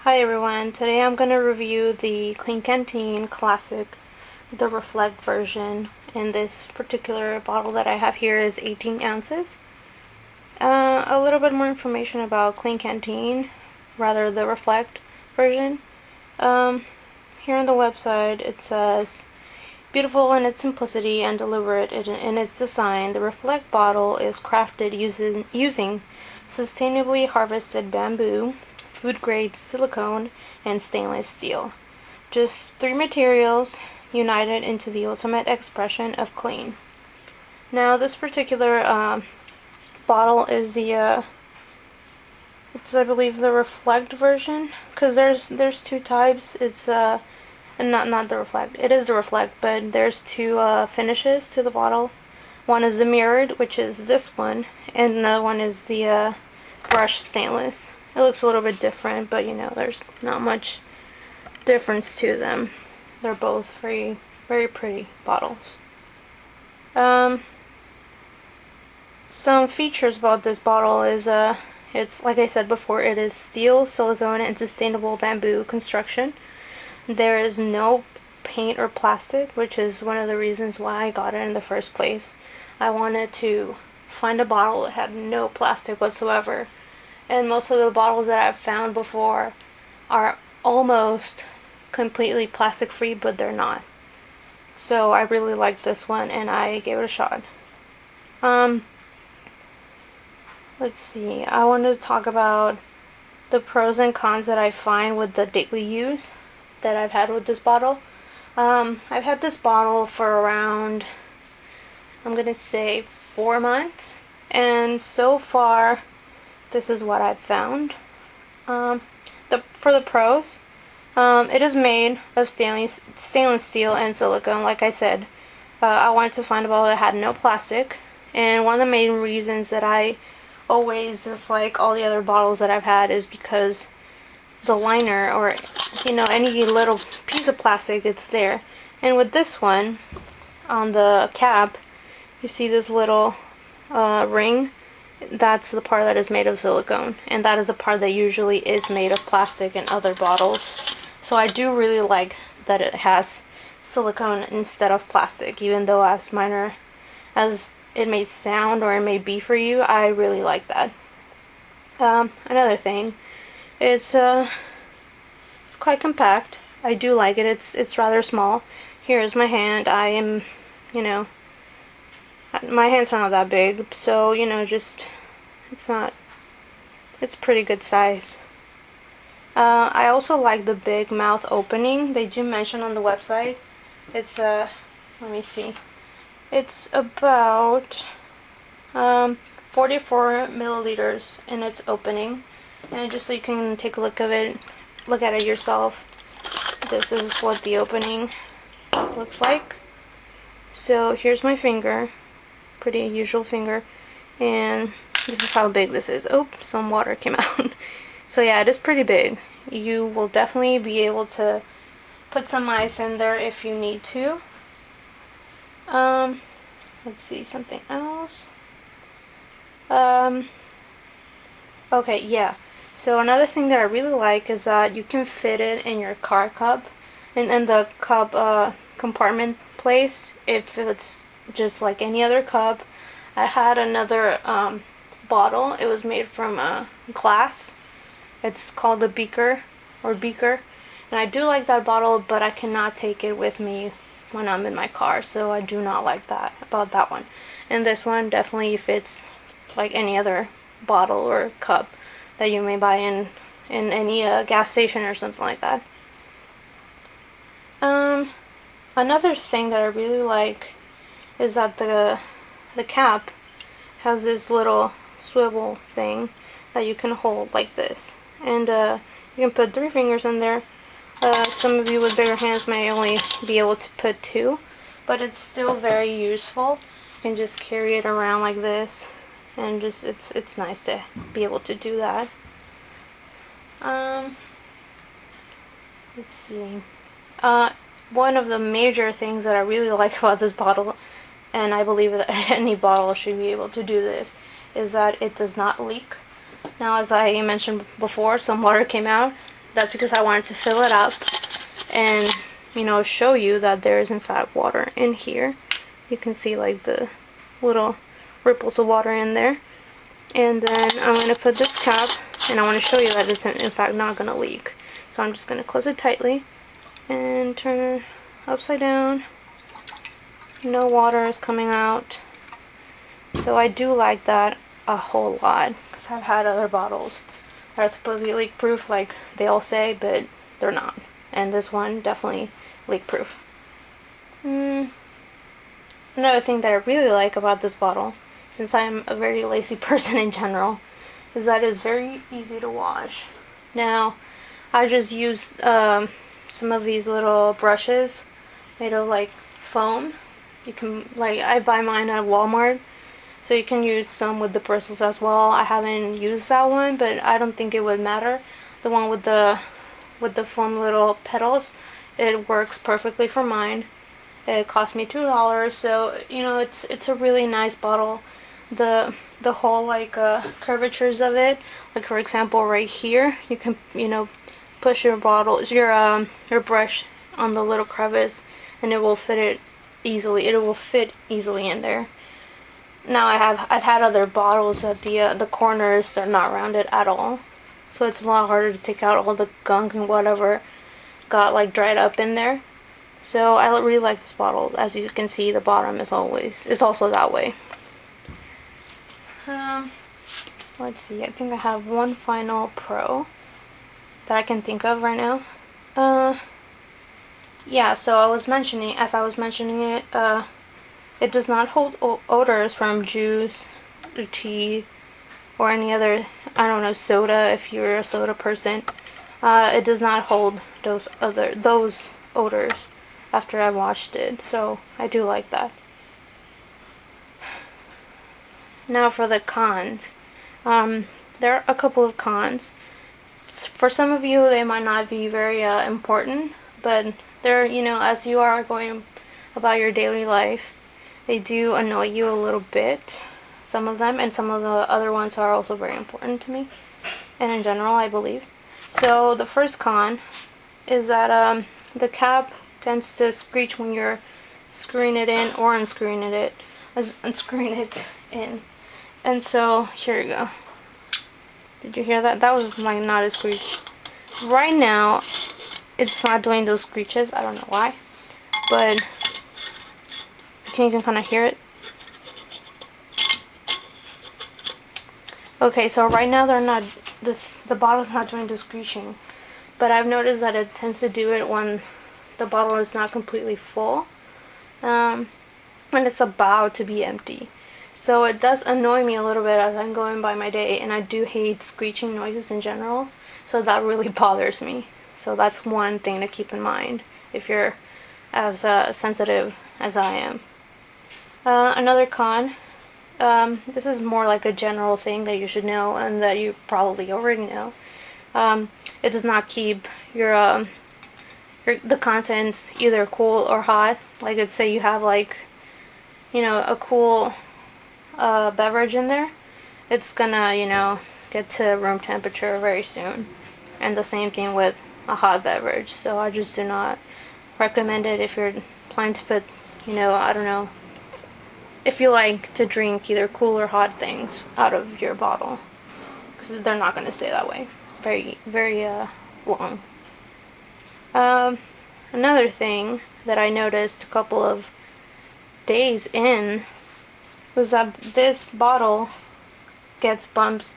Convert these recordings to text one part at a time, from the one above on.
Hi everyone, today I'm going to review the Klean Kanteen Classic, the Reflect version, and this particular bottle that I have here is 18 ounces. A little bit more information about Klean Kanteen, rather the Reflect version. Here on the website it says, beautiful in its simplicity and deliberate in its design, the Reflect bottle is crafted using sustainably harvested bamboo, food-grade silicone, and stainless steel. Just three materials united into the ultimate expression of clean. Now, this particular bottle is it's I believe the Reflect version, because there's two types. It's not the Reflect. It is the Reflect, but there's two finishes to the bottle. One is the mirrored, which is this one, and another one is the brushed stainless. It looks a little bit different, but there's not much difference to them. They're both very, very pretty bottles. Some features about this bottle is it's, like I said before, it is steel, silicone, and sustainable bamboo construction. There is no paint or plastic, which is one of the reasons why I got it in the first place. I wanted to find a bottle that had no plastic whatsoever. And most of the bottles that I've found before are almost completely plastic free, but they're not. So I really liked this one and I gave it a shot. Let's see, I wanted to talk about the pros and cons that I find with the daily use that I've had with this bottle. I've had this bottle for around, I'm gonna say, 4 months, and so far this is what I've found. For the pros, it is made of stainless steel and silicone. Like I said, I wanted to find a bottle that had no plastic, and one of the main reasons that I always dislike all the other bottles that I've had is because the liner, or any little piece of plastic, it's there. And with this one, on the cap, you see this little ring. That's the part that is made of silicone, and that is the part that usually is made of plastic in other bottles. So I do really like that it has silicone instead of plastic, even though as minor as it may sound or it may be for you, I really like that. Another thing, it's quite compact. I do like it. It's rather small. Here's my hand. I am, my hands are not that big, so it's pretty good size. I also like the big mouth opening. They do mention on the website. It's let me see. It's about 44 milliliters in its opening, and just so you can take a look at it yourself. This is what the opening looks like. So here's my finger, pretty usual finger, and this is how big this is. Oh, some water came out. So yeah, it is pretty big. You will definitely be able to put some ice in there if you need to. Let's see, something else. Okay, yeah. So another thing that I really like is that you can fit it in your car cup, in the cup compartment place, if it's just like any other cup. I had another bottle. It was made from glass. It's called a beaker, and I do like that bottle, but I cannot take it with me when I'm in my car, so I do not like that about that one. And this one definitely fits like any other bottle or cup that you may buy in any gas station or something like that. Another thing that I really like is that the cap has this little swivel thing that you can hold like this, and you can put 3 fingers in there. Some of you with bigger hands may only be able to put 2, but it's still very useful. You can just carry it around like this, and just it's nice to be able to do that. Let's see. One of the major things that I really like about this bottle, and I believe that any bottle should be able to do this, is that it does not leak. Now, as I mentioned before, some water came out. that's because I wanted to fill it up and, you know, show you that there is in fact water in here. You can see like the little ripples of water in there. And then I'm going to put this cap, and I want to show you that it's in fact not going to leak. So I'm just going to close it tightly and turn it upside down. No water is coming out. So I do like that a whole lot, because I've had other bottles that are supposedly leak proof like they all say, but they're not. And this one definitely leak proof. Another thing that I really like about this bottle, since I'm a very lazy person in general, is that it's very easy to wash. Now, I just used some of these little brushes made of like foam. You can, like, I buy mine at Walmart, so you can use some with the bristles as well. I haven't used that one, but I don't think it would matter. The one with the foam little petals, it works perfectly for mine. It cost me $2, so you know it's a really nice bottle. The whole like curvatures of it, like for example right here, you can, you know, push your brush on the little crevice, and it will fit it easily. It will fit easily in there. Now I've had other bottles that the corners are not rounded at all, so it's a lot harder to take out all the gunk and whatever got like dried up in there. So I really like this bottle. As you can see, the bottom is also that way. Let's see. I think I have one final pro that I can think of right now. Yeah. So as I was mentioning it, it does not hold odors from juice or tea or any other, I don't know, soda if you're a soda person. It does not hold those odors after I washed it, so I do like that. Now for the cons. There are a couple of cons. For some of you, they might not be very important, but they're, you know, as you are going about your daily life, they do annoy you a little bit, some of them, and some of the other ones are also very important to me, and in general, I believe. So the first con is that the cap tends to screech when you're screwing it in or unscrewing it in. And so here you go. Did you hear that? That was like not a screech. Right now, it's not doing those screeches. I don't know why, but you can kind of hear it. Okay, so right now the bottle's not doing the screeching, but I've noticed that it tends to do it when the bottle is not completely full, when it's about to be empty. So it does annoy me a little bit as I'm going by my day, and I do hate screeching noises in general, so that really bothers me. So that's one thing to keep in mind if you're as sensitive as I am. Another con, this is more like a general thing that you should know and that you probably already know. It does not keep the contents either cool or hot. Like, let's say you have like, you know, a cool beverage in there, it's gonna, you know, get to room temperature very soon. And the same thing with a hot beverage. So I just do not recommend it if you're planning to put, you know, I don't know, if you like to drink either cool or hot things out of your bottle, because they're not going to stay that way very long. Another thing that I noticed a couple of days in was that this bottle gets bumps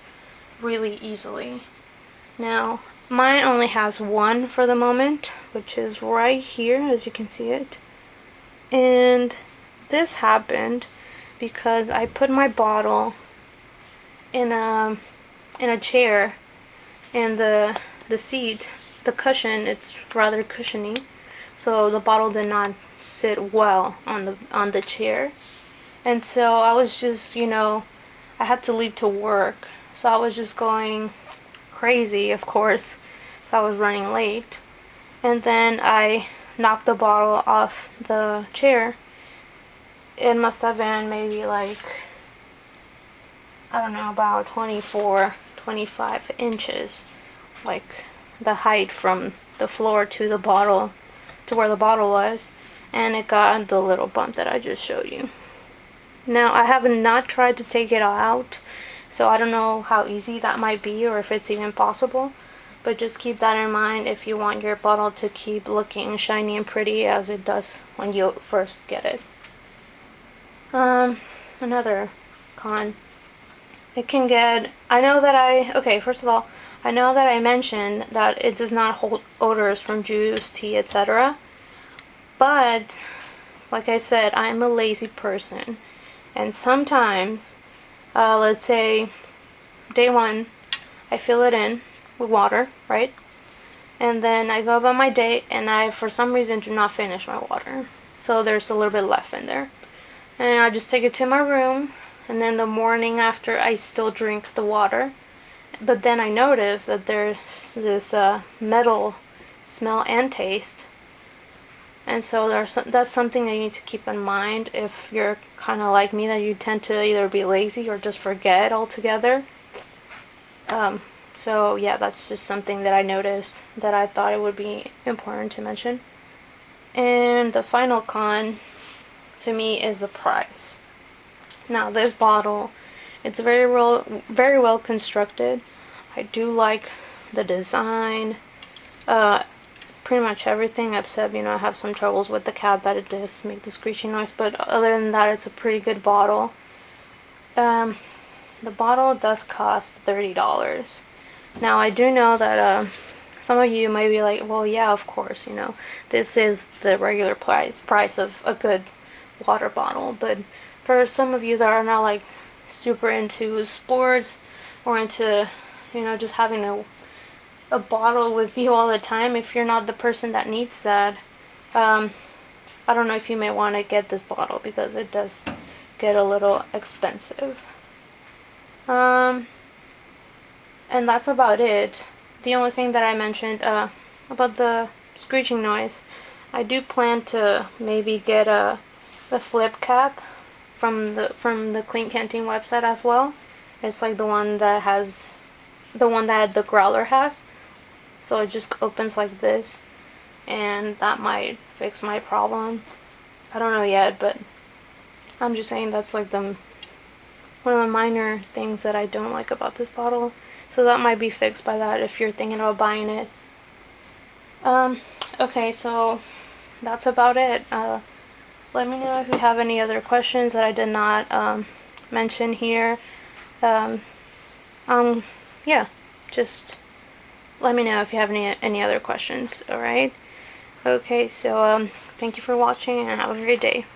really easily. Now, mine only has one for the moment, which is right here, as you can see it. And this happened because I put my bottle in a chair, and the seat, the cushion, it's rather cushiony, so the bottle did not sit well on the chair. And so I was just, you know, I had to leave to work, so I was just going crazy, of course, so I was running late. And then I knocked the bottle off the chair. It must have been maybe like, I don't know, about 24, 25 inches, like the height from the floor to the bottle, to where the bottle was, and it got the little bump that I just showed you. Now, I have not tried to take it out, so I don't know how easy that might be or if it's even possible, but just keep that in mind if you want your bottle to keep looking shiny and pretty as it does when you first get it. Another con. It can get, first of all, I know that I mentioned that it does not hold odors from juice, tea, etc. But, like I said, I'm a lazy person. And sometimes, let's say, day one, I fill it in with water, right? And then I go about my day and I, for some reason, do not finish my water. So there's a little bit left in there. And I just take it to my room, and then the morning after I still drink the water. But then I notice that there's this metal smell and taste. And so that's something that you need to keep in mind if you're kind of like me, that you tend to either be lazy or just forget altogether. So yeah, that's just something that I noticed that I thought it would be important to mention. And the final con to me is the price. Now, this bottle, it's very well constructed. I do like the design, pretty much everything except, I have some troubles with the cap, that it does make the screeching noise, but other than that, it's a pretty good bottle. The bottle does cost $30. Now, I do know that some of you might be like, well, yeah, of course, this is the regular price of a good water bottle, but for some of you that are not like super into sports or into just having a bottle with you all the time, if you're not the person that needs that, I don't know if you may want to get this bottle because it does get a little expensive. And that's about it. The only thing that I mentioned about the screeching noise, I do plan to maybe get a flip cap from the Klean Kanteen website as well. It's like the one that the growler has. So it just opens like this, and that might fix my problem. I don't know yet, but I'm just saying that's like one of the minor things that I don't like about this bottle. So that might be fixed by that if you're thinking about buying it. Okay, so that's about it. Let me know if you have any other questions that I did not mention here. Yeah, just let me know if you have any other questions, alright? Okay, so thank you for watching and have a great day.